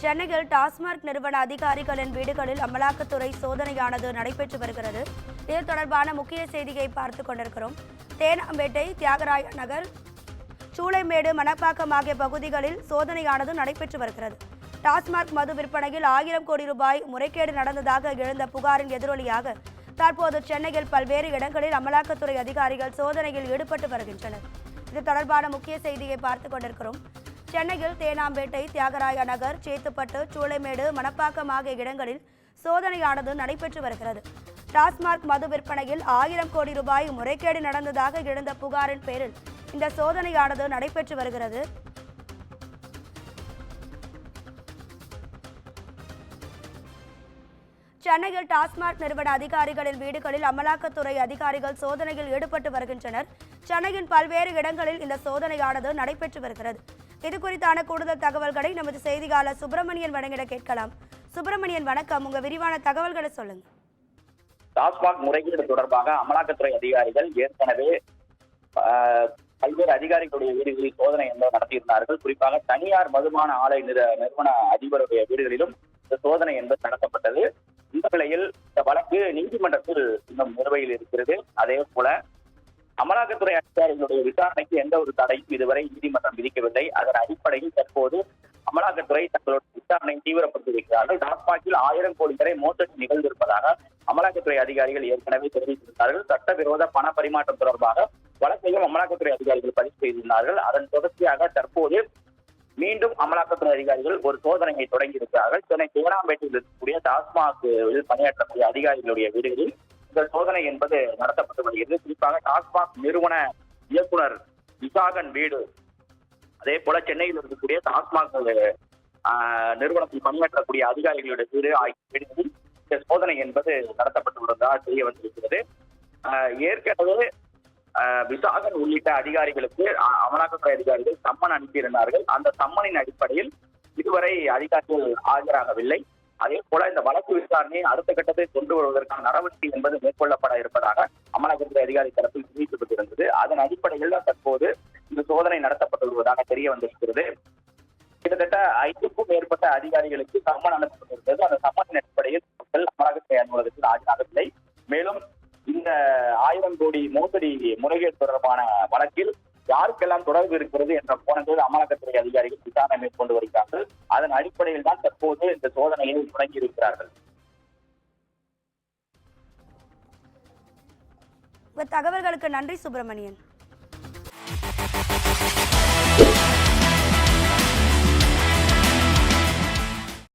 சென்னையில் டாஸ்மாக் நிறுவன அதிகாரிகளின் வீடுகளில் அமலாக்கத்துறை சோதனையானது நடைபெற்று வருகிறது. இது தொடர்பான முக்கிய செய்தியை பார்த்துக் கொண்டிருக்கிறோம். தேனாம்பேட்டை, தியாகராய நகர், சூளைமேடு, மணப்பாக்கம் ஆகிய பகுதிகளில் சோதனையானது நடைபெற்று வருகிறது. டாஸ்மாக் மது விற்பனையில் 1000 கோடி ரூபாய் முறைகேடு நடந்ததாக எழுந்த புகாரின் எதிரொலியாக தற்போது சென்னையில் பல்வேறு இடங்களில் அமலாக்கத்துறை அதிகாரிகள் சோதனையில் ஈடுபட்டு வருகின்றனர். இது தொடர்பான முக்கிய செய்தியை பார்த்துக் கொண்டிருக்கிறோம். சென்னையில் தேனாம்பேட்டை, தியாகராய நகர், சேத்துப்பட்டு, சூளைமேடு, மணப்பாக்கம் ஆகிய இடங்களில் சோதனையானது நடைபெற்று வருகிறது. டாஸ்மாக் மது விற்பனையில் 1000 கோடி ரூபாய் முறைகேடு நடந்ததாக எழுந்த புகாரின் பேரில் இந்த சோதனையானது நடைபெற்று வருகிறது. சென்னையில் டாஸ்மாக் நிறுவன அதிகாரிகளின் வீடுகளில் அமலாக்கத்துறை அதிகாரிகள் சோதனையில் ஈடுபட்டு வருகின்றனர். சென்னையின் பல்வேறு இடங்களில் இந்த சோதனையானது நடைபெற்று வருகிறது. இது குறித்தான கூடுதல் தகவல்களை நமது செய்தியாளர் சுப்பிரமணியன் வழங்கிட கேட்கலாம். சுப்பிரமணியன், வணக்கம். உங்க விரிவான தகவல்களை சொல்லுங்க. டாஸ்மாக் முறைகேடு தொடர்பாக அமலாக்கத்துறை அதிகாரிகள் ஏற்கனவே பல்வேறு அதிகாரிகளுடைய வீடுகளில் சோதனை நடத்தியிருந்தார்கள். குறிப்பாக தனியார் மதுபான ஆலை நிறுவன அதிபருடைய வீடுகளிலும் இந்த சோதனை என்பது நடத்தப்பட்டது. இந்த நிலையில் இந்த வழக்கு நீதிமன்றத்தில் இன்னும் நிலுவையில் இருக்கிறது. அதே போல அமலாக்கத்துறை அதிகாரிகளுடைய விசாரணைக்கு எந்த ஒரு தடையும் இதுவரை நீதிமன்றம் விதிக்கவில்லை. அதன் அடிப்படையில் தற்போது அமலாக்கத்துறை தங்களுடைய விசாரணையை தீவிரப்படுத்தி இருக்கிறார்கள். டாஸ்மாகில் 1000 கோடி வரை மோசடி நிகழ்ந்திருப்பதாக அமலாக்கத்துறை அதிகாரிகள் ஏற்கனவே தெரிவித்திருந்தார்கள். சட்டவிரோத பண பரிமாற்றம் தொடர்பாக வழக்கையும் அமலாக்கத்துறை அதிகாரிகள் பதிவு செய்திருந்தார்கள். அதன் தொடர்ச்சியாக தற்போது மீண்டும் அமலாக்கத்துறை அதிகாரிகள் ஒரு சோதனையை தொடங்கி இருக்கிறார்கள். சென்னை தேனாம்பேட்டையில் இருக்கக்கூடிய டாஸ்மாக் பணியாற்றக்கூடிய அதிகாரிகளுடைய வீடுகளில் இந்த சோதனை என்பது நடத்தப்பட்டு வருகிறது. குறிப்பாக டாஸ்மாக் நிறுவன இயக்குனர் விசாகன் வீடு, அதே போல சென்னையில் இருக்கக்கூடிய டாஸ்மாக் நிறுவனத்தில் பணியாற்றக்கூடிய அதிகாரிகளுடைய வீடு ஆகிய வீடுகளில் இந்த சோதனை என்பது நடத்தப்பட்டு வருவதாக தெரிய வந்திருக்கிறது. ஏற்கனவே விசாகன் உள்ளிட்ட அதிகாரிகளுக்கு அமலாக்கத்துறை அதிகாரிகள் சம்மன் அனுப்பியிருந்தார்கள். அந்த சம்மனின் அடிப்படையில் இதுவரை அதிகாரிகள் ஆஜராகவில்லை. அதே போல இந்த வழக்கு விசாரணையை அடுத்த கட்டத்தை கொண்டு வருவதற்கான நடவடிக்கை என்பது மேற்கொள்ளப்பட இருப்பதாக அமலாக்கத்துறை அதிகாரி தரப்பில் தெரிவிக்கப்பட்டிருந்தது. அதன் அடிப்படையில் தான் தற்போது இந்த சோதனை நடத்தப்பட்டு வருவதாக தெரிய வந்திருக்கிறது. கிட்டத்தட்ட 5க்கும் மேற்பட்ட அதிகாரிகளுக்கு சம்மன் அனுப்பப்பட்டிருந்தது. அந்த சம்மனின் அடிப்படையில் அமலாக்கத்துறை அலுவலகத்தில் ஆஜராகவில்லை. மேலும் இந்த 1000 கோடி மோசடி முறைகேடு தொடர்பான வழக்கில் யாருக்கெல்லாம் தொடர்பு இருக்கிறது என்ற கோணத்தில் அமலாக்கத்துறை அதிகாரிகள் விசாரணை மேற்கொண்டு வருகிறார்கள். அதன் அடிப்படையில் தான் தற்போது இந்த சோதனையை தொடங்கி இருக்கிறார்கள். தகவல்களுக்கு நன்றி சுப்பிரமணியன்.